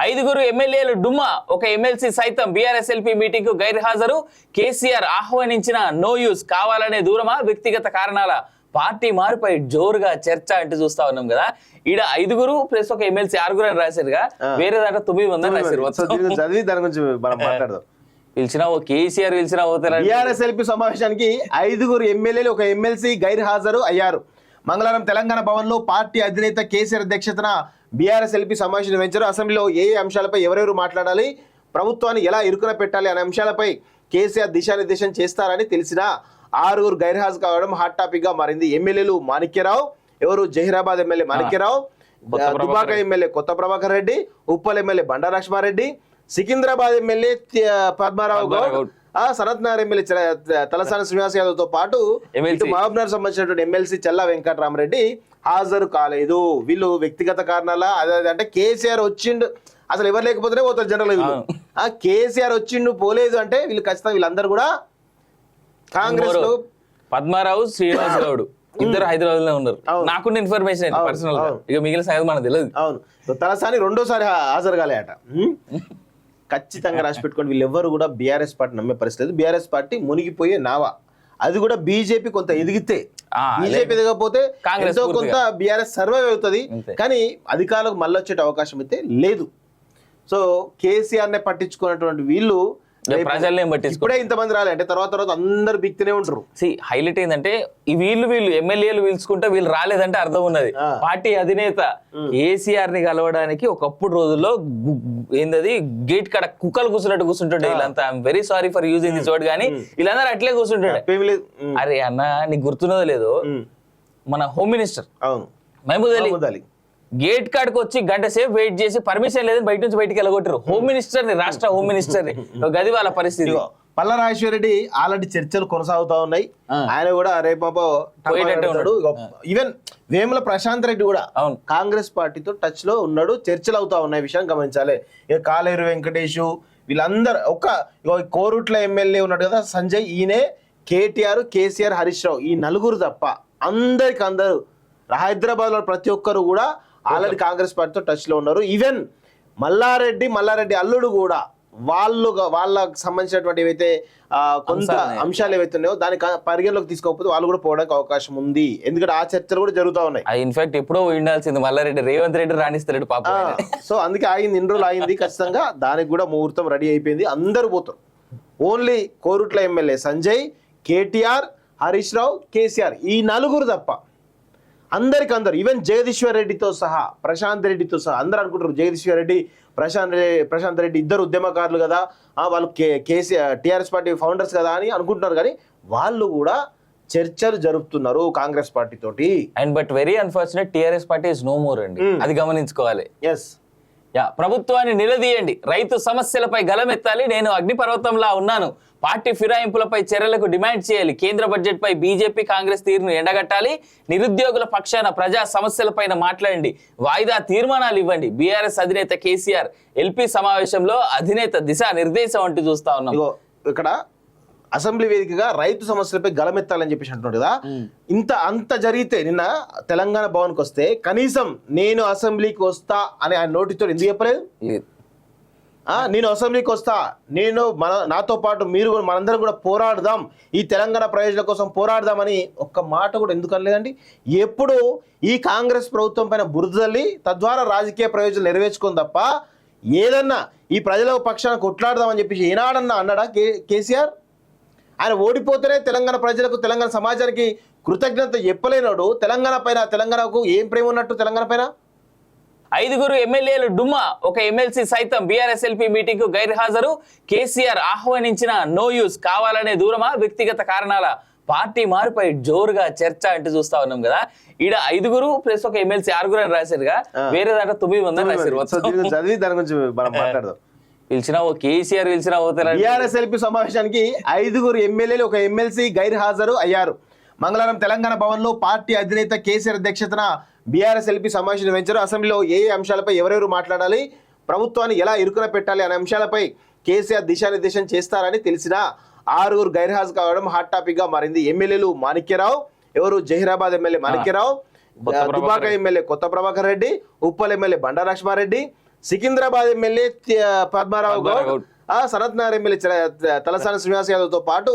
ఐదుగురు ఎమ్మెల్యేలు డుమ్మా, ఒక ఎమ్మెల్సీ సైతం బీఆర్ఎస్ ఎల్పీ మీటింగ్ కు గైర్హాజరు. కేసీఆర్ ఆహ్వానించిన నో యూస్, కావాలనే దూరమా, వ్యక్తిగత కారణాల, పార్టీ మారిపై జోరుగా చర్చ అంటే చూస్తా ఉన్నాం కదా. ఈడ ఐదుగురు ప్లస్ ఒక ఎమ్మెల్సీ ఆరుగురు అని రాశారుగా, వేరే దాంట్లో 9 మంది రాశారు. చదివి దాని గురించి మనం మాట్లాడదాం. పిలిచినా ఓ కేసీఆర్ పిలిచినా పోతారు. బీఆర్ఎస్ ఎల్పీ సమావేశానికి ఐదుగురు ఎమ్మెల్యేలు ఒక ఎమ్మెల్సీ గైర్హాజరు అయ్యారు. మంగళవారం తెలంగాణ భవన్ లో పార్టీ అధినేత కేసీఆర్ అధ్యక్షతన బీఆర్ఎస్ ఎల్పీ సమావేశం నిర్వహించారు. అసెంబ్లీలో ఏ అంశాలపై ఎవరెవరు మాట్లాడాలి, ప్రభుత్వాన్ని ఎలా ఇరుకున పెట్టాలి అనే అంశాలపై కేసీఆర్ దిశానిర్దేశం చేస్తారని తెలిసిన ఆరుగురు గైర్హాజరు కావడం హాట్ టాపిక్ గా మారింది. ఎమ్మెల్యేలు మాణిక్యరావు, ఎవరు జహీరాబాద్ ఎమ్మెల్యే మాణిక్యరావు, దుబాక ఎమ్మెల్యే కొత్త ప్రభాకర్ రెడ్డి, ఉప్పల్ ఎమ్మెల్యే బండా లక్ష్మారెడ్డి, సికింద్రాబాద్ ఎమ్మెల్యే పద్మారావు గౌడ్, సనత్ నగర్ ఎమ్మెల్యే తలసాని శ్రీనివాస్ యాదవ్ తో పాటు మహబూబ్నగర్ సంబంధించినటువంటి ఎమ్మెల్సీ చల్లా వెంకటరామరెడ్డి హాజరు కాలేదు. వీళ్ళు వ్యక్తిగత కారణాల అదే అంటే కేసీఆర్ వచ్చిండు, అసలు ఎవరు లేకపోతేనే పోతారు జనరల్. కేసీఆర్ వచ్చిండు పోలేదు అంటే వీళ్ళు ఖచ్చితంగా వీళ్ళందరూ కూడా కాంగ్రెస్ లో. పద్మారావు శ్రీనివాస్ గౌడ్ ఇద్దరు హైదరాబాద్ లో ఉన్నారు. నాకున్న ఇన్ఫర్మేషన్ పర్సనల్ గా, ఇక మిగిలిన సంగతి మనకు తెలియదు. అవును, తలసాని రెండోసారి హాజరు కాలేట. ఖచ్చితంగా రాసి పెట్టుకోండి, వీళ్ళెవ్వరు కూడా బీఆర్ఎస్ పార్టీ నమ్మే పరిస్థితి. బీఆర్ఎస్ పార్టీ మునిగిపోయే నావా. అది కూడా బీజేపీ కొంత ఎదిగితే, బీజేపీ ఎదగకపోతే ఎంతో కొంత బీఆర్ఎస్ సర్వైవ్ అవుతుంది, కానీ అధికారులకు మళ్ళీ వచ్చే అవకాశం అయితే లేదు. సో కేసీఆర్ నే పట్టించుకున్నటువంటి వీళ్ళు ప్రజల్ని ఇప్పుడే ఇంతమంది రాలే అంటే తర్వాత అందరు బిక్తూనే ఉంటారు. హైలైట్ ఏంటంటే వీళ్ళు ఎమ్మెల్యేలు పిలుచుకుంటే వీళ్ళు రాలేదంటే అర్థం ఉన్నది. పార్టీ అధినేత కేసీఆర్ ని కలవడానికి ఒకప్పుడు రోజుల్లో ఏందది గేట్ కాడ కుక్కలు కూర్చున్నట్టు కూర్చుంటుండే వీళ్ళంతా. I'm very sorry for using this word, కానీ వీళ్ళందరూ అట్లే కూర్చుంటుండే. అరే అన్న, నీకు గుర్తున్నదో లేదో, మన home minister Mahmood Ali gate కాడికి వచ్చి గంట సేపు వెయిట్ చేసి పర్మిషన్ లేదని బయట నుంచి బయటికి వెళ్ళగొట్టారు. హోమ్ మినిస్టర్ ని, రాష్ట్ర హోమ్ మినిస్టర్ ని. గది వాళ్ళ పరిస్థితి. పల్లా రాజేశ్వరరెడ్డి ఆల్రెడీ చర్చలు కొనసాగుతా ఉన్నాయి. ఆయన కూడా రేపు ఈవెన్ వేముల ప్రశాంత్ రెడ్డి కూడా కాంగ్రెస్ పార్టీతో టచ్ లో ఉన్నాడు, చర్చలు అవుతా ఉన్నాయి. విషయం గమనించాలి. ఇక కాలేరు వెంకటేష్ వీళ్ళందరూ కోరుట్ల ఎమ్మెల్యే ఉన్నాడు కదా సంజయ్, ఈయనే కేటీఆర్, కేసీఆర్, హరీష్ రావు, ఈ నలుగురు తప్ప అందరూ హైదరాబాద్ లో ప్రతి ఒక్కరు కూడా ఆల్రెడీ కాంగ్రెస్ పార్టీతో టచ్ లో ఉన్నారు. ఈవెన్ మల్లారెడ్డి అల్లుడు కూడా వాళ్ళకు సంబంధించినటువంటి ఏవైతే కొంత అంశాలు ఏవైతే ఉన్నాయో దాని పరిగణలోకి తీసుకోకపోతే వాళ్ళు కూడా పోవడానికి అవకాశం ఉంది. ఎందుకంటే ఆ చర్చలు కూడా జరుగుతూ ఉన్నాయి. ఇన్ఫాక్ట్ ఎప్పుడో ఉండాల్సింది మల్లారెడ్డి, రేవంత్ రెడ్డి రాణిస్తాడు పాప. సో అందుకే ఆగింది, 2 రోజులు ఆగింది. ఖచ్చితంగా దానికి కూడా ముహూర్తం రెడీ అయిపోయింది. అందరూ పోతారు. ఓన్లీ కోరుట్ల ఎమ్మెల్యే సంజయ్, కేటీఆర్, హరీష్ రావు, కేసీఆర్, ఈ నలుగురు తప్ప అందరు ఈవెన్ జగదీశ్వర్ రెడ్డితో సహా, ప్రశాంత్ రెడ్డితో సహా అందరూ అనుకుంటారు జగదీశ్వర్ రెడ్డి, ప్రశాంత్ రెడ్డి ఇద్దరు ఉద్యమకారులు కదా, వాళ్ళు కేసీఆర్ టీఆర్ఎస్ పార్టీ ఫౌండర్స్ కదా అని అనుకుంటున్నారు. కానీ వాళ్ళు కూడా చర్చలు జరుపుతున్నారు కాంగ్రెస్ పార్టీ తోటి. And but very unfortunate, TRS party is no more అండి, అది గమనించుకోవాలి. ఎస్, ప్రభుత్వాన్ని నిలదీయండి, రైతు సమస్యలపై గలమెత్తాలి, నేను అగ్నిపర్వతంలా ఉన్నాను, పార్టీ ఫిరాయింపులపై చర్యలకు డిమాండ్ చేయాలి, కేంద్ర బడ్జెట్ పై బీజేపీ కాంగ్రెస్ తీరును ఎండగట్టాలి, నిరుద్యోగుల పక్షాన ప్రజా సమస్యలపైన మాట్లాడండి, వాయిదా తీర్మానాలు ఇవ్వండి. బీఆర్ఎస్ అధినేత కేసీఆర్ ఎల్పీ సమావేశంలో అధినేత దిశా నిర్దేశం అంటూ చూస్తా ఉన్నాం. ఇక్కడ అసెంబ్లీ వేదికగా రైతు సమస్యలపై గలమెత్తాలని చెప్పేసి అంటున్నాడు కదా. అంత జరిగితే నిన్న తెలంగాణ భవన్కి వస్తే కనీసం నేను అసెంబ్లీకి వస్తా అని ఆయన నోటితో ఎందుకు చెప్పలేదు? నేను అసెంబ్లీకి వస్తా, నాతో పాటు మీరు మనందరం కూడా పోరాడదాం, ఈ తెలంగాణ ప్రయోజనాల కోసం పోరాడదామని ఒక్క మాట కూడా ఎందుకు అనలేదండి. ఎప్పుడు ఈ కాంగ్రెస్ ప్రభుత్వం పైన బురదల్లి తద్వారా రాజకీయ ప్రయోజనాలు నెరవేర్చుకొని తప్ప ఏదన్నా ఈ ప్రజల పక్షాన కొట్లాడదామని చెప్పేసి ఏనాడన్నా అన్నాడా కేసీఆర్? ఆయన ఓడిపోతేనే తెలంగాణ ప్రజలకు, తెలంగాణ సమాజానికి కృతజ్ఞత చెప్పలేనాడు. తెలంగాణకు ఏం ప్రేమ ఉన్నట్టు తెలంగాణ పైన? ఐదుగురు ఎమ్మెల్యేలు డుమ్మా, ఒక ఎమ్మెల్సీ సైతం బీఆర్ఎస్ ఎల్పీ మీటింగ్ కు గైర్హాజరు. కేసీఆర్ ఆహ్వానించిన నో యూస్, కావాలనే దూరమా, వ్యక్తిగత కారణాల, పార్టీ మారిపై జోరుగా చర్చ అంటే చూస్తా ఉన్నాం కదా. ఈడ ఐదుగురు ప్లస్ ఒక ఎమ్మెల్సీ ఆరుగురు అని రాశారుగా, వేరే దాంట్లో 9 మంది రాశారు. చదివి దాని గురించి మనం మాట్లాడదాం. పిలిచినా ఓ కేసీఆర్ పిలిచినా పోతారు. బీఆర్ఎస్ ఎల్పీ సమావేశానికి ఐదుగురు ఎమ్మెల్యేలు ఒక ఎమ్మెల్సీ గైర్హాజరు అయ్యారు. మంగళవారం తెలంగాణ భవన్ లో పార్టీ అధినేత కేసీఆర్ అధ్యక్షతన బీఆర్ఎస్ ఎల్పీ సమావేశం నిర్వహించారు. అసెంబ్లీలో ఏ అంశాలపై ఎవరెవరు మాట్లాడాలి, ప్రభుత్వాన్ని ఎలా ఇరుకున పెట్టాలి అనే అంశాలపై కేసీఆర్ దిశానిర్దేశం చేస్తారని తెలిసిన ఆరుగురు గైర్హాజరు కావడం హాట్ టాపిక్ గా మారింది. ఎమ్మెల్యేలు మాణిక్యరావు, ఎవరు జహీరాబాద్ ఎమ్మెల్యే మాణిక్యరావు, దుబాక ఎమ్మెల్యే కొత్త ప్రభాకర్ రెడ్డి, ఉప్పల్ ఎమ్మెల్యే బండా లక్ష్మారెడ్డి, సికింద్రాబాద్ ఎమ్మెల్యే పద్మారావు గౌడ్, సనత్ నగర్ ఎమ్మెల్యే తలసాని శ్రీనివాస్ యాదవ్ తో పాటు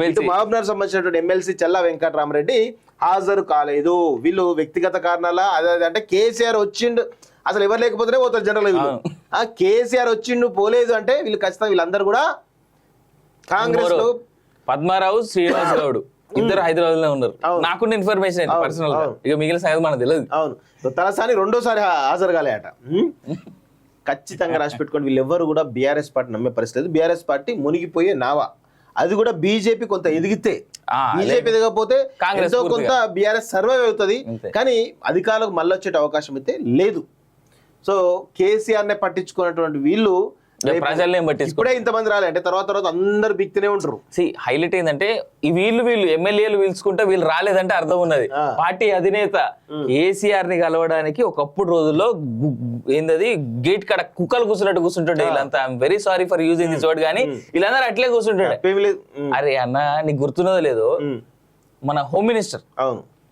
ఇటు మహబూబ్నగర్ సంబంధించినటువంటి ఎమ్మెల్సీ చల్లా వెంకటరామరెడ్డి హాజరు కాలేదు. వీళ్ళు వ్యక్తిగత కారణాల అదే అంటే కేసీఆర్ వచ్చిండు, అసలు ఎవరు లేకపోతేనే పోతారు జనరల్. వీళ్ళు కేసీఆర్ వచ్చిండు పోలేదు అంటే వీళ్ళు ఖచ్చితంగా వీళ్ళందరూ కూడా కాంగ్రెస్ లో. పద్మారావు శ్రీనివాస్ గౌడ్ ఇద్దరు హైదరాబాద్ లో ఉన్నారు. నాకున్న ఇన్ఫర్మేషన్ పర్సనల్ గా, ఇక మిగిలిన సంగతి మనకు తెలియదు. అవును, తలసాని రెండోసారి హాజరు కాలేట. ఖచ్చితంగా రాసి పెట్టుకోండి, వీళ్ళెవ్వరు కూడా బీఆర్ఎస్ పార్టీ నమ్మే పరిస్థితి లేదు. బీఆర్ఎస్ పార్టీ మునిగిపోయే నావా. అది కూడా బీజేపీ కొంత ఎదిగితే, బీజేపీ ఎదగకపోతే ఎంతో కొంత బీఆర్ఎస్ సర్వైవ్ అవుతుంది, కానీ అధికారులకు మళ్ళీ వచ్చే అవకాశం అయితే లేదు. సో కేసీఆర్ నే పట్టించుకున్నటువంటి వీళ్ళు ప్రజల్ని ఇప్పుడే ఇంతమంది రాలే అంటే తర్వాత అందరు బిక్తూనే ఉంటారు. హైలైట్ ఏంటంటే ఈ వీళ్ళు ఎమ్మెల్యేలు పిలుచుకుంటే వీళ్ళు రాలేదంటే అర్థం ఉన్నది. పార్టీ అధినేత కేసీఆర్ ని కలవడానికి ఒకప్పుడు రోజుల్లో ఏందది గేట్ కాడ కుక్కలు కూర్చున్నట్టు కూర్చుంటుండే వీళ్ళంతా. I'm very sorry for using this word, కానీ వీళ్ళందరూ అట్లే కూర్చుంటుండే. అరే అన్న, నీకు గుర్తున్నదో లేదో, మన home minister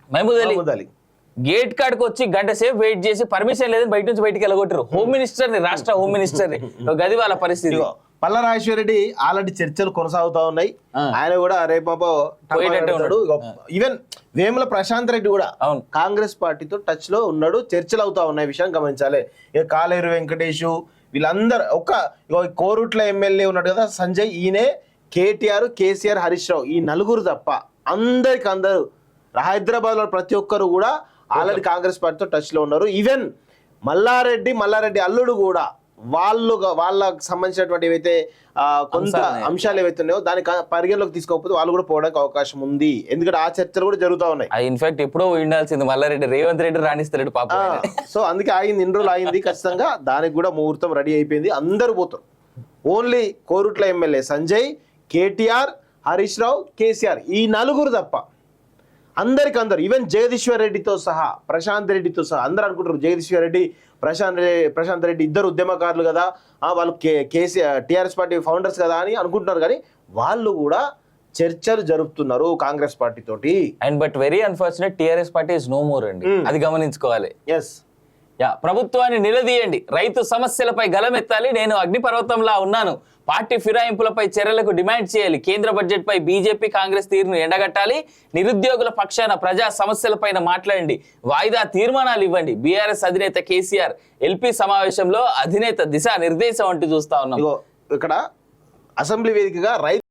Mahmood Ali gate కాడికి వచ్చి గంట సేపు వెయిట్ చేసి పర్మిషన్ లేదని బయట నుంచి బయటికి వెళ్ళగొట్టారు హోమ్ మినిస్టర్ ని, రాష్ట్ర హోమ్ మినిస్టర్ ని. గది వాళ్ళ పరిస్థితి. పల్లా రాజేశ్వరరెడ్డి ఆల్రెడీ చర్చలు కొనసాగుతా ఉన్నాయి. ఆయన కూడా రేపు ఈవెన్ వేముల ప్రశాంత్ రెడ్డి కూడా కాంగ్రెస్ పార్టీతో టచ్ లో ఉన్నాడు, చర్చలు అవుతా ఉన్నాయి. విషయం గమనించాలి. ఇక కాలేరు వెంకటేష్ వీళ్ళందరూ కోరుట్ల ఎమ్మెల్యే ఉన్నాడు కదా సంజయ్, ఈయనే కేటీఆర్, కేసీఆర్, హరీష్ రావు, ఈ నలుగురు తప్ప అందరూ హైదరాబాద్ లో ప్రతి ఒక్కరు కూడా ఆల్రెడీ కాంగ్రెస్ పార్టీతో టచ్ లో ఉన్నారు. ఈవెన్ మల్లారెడ్డి అల్లుడు కూడా వాళ్ళకు సంబంధించినటువంటి ఏవైతే కొంత అంశాలు ఏవైతే ఉన్నాయో దాని పరిగణలోకి తీసుకోకపోతే వాళ్ళు కూడా పోవడానికి అవకాశం ఉంది. ఎందుకంటే ఆ చర్చలు కూడా జరుగుతూ ఉన్నాయి. ఇన్ఫాక్ట్ ఎప్పుడో ఉండాల్సింది మల్లారెడ్డి, రేవంత్ రెడ్డి రాణిస్తాడు పాప. సో అందుకే ఆగింది, ఇన్ని రోజులు ఆగింది. ఖచ్చితంగా దానికి కూడా ముహూర్తం రెడీ అయిపోయింది. అందరూ పోతారు. ఓన్లీ కోరుట్ల ఎమ్మెల్యే సంజయ్, కేటీఆర్, హరీష్ రావు, కేసీఆర్, ఈ నలుగురు తప్ప అందరు ఈవెన్ జగదీశ్వర్ రెడ్డితో సహా, ప్రశాంత్ రెడ్డితో సహా అందరూ అనుకుంటారు జగదీశ్వర్ రెడ్డి, ప్రశాంత్ రెడ్డి ఇద్దరు ఉద్యమకారులు కదా, వాళ్ళు కేసీఆర్ టీఆర్ఎస్ పార్టీ ఫౌండర్స్ కదా అని అనుకుంటున్నారు, కానీ వాళ్ళు కూడా చర్చలు జరుపుతున్నారు కాంగ్రెస్ పార్టీ తోటి. And but very unfortunate, TRS party is no more అండి, అది గమనించుకోవాలి. ఎస్, ప్రభుత్వాన్ని నిలదీయండి, రైతు సమస్యలపై గలమెత్తాలి, నేను అగ్నిపర్వతంలా ఉన్నాను, పార్టీ ఫిరాయింపులపై చర్యలకు డిమాండ్ చేయాలి, కేంద్ర బడ్జెట్ పై బీజేపీ కాంగ్రెస్ తీరును ఎండగట్టాలి, నిరుద్యోగుల పక్షాన ప్రజా సమస్యలపైన మాట్లాడండి, వాయిదా తీర్మానాలు ఇవ్వండి. బీఆర్ఎస్ అధినేత కేసీఆర్ ఎల్పీ సమావేశంలో అధినేత దిశా నిర్దేశం అంటూ చూస్తా ఉన్నాం. ఇక్కడ అసెంబ్లీ వేదికగా రైతు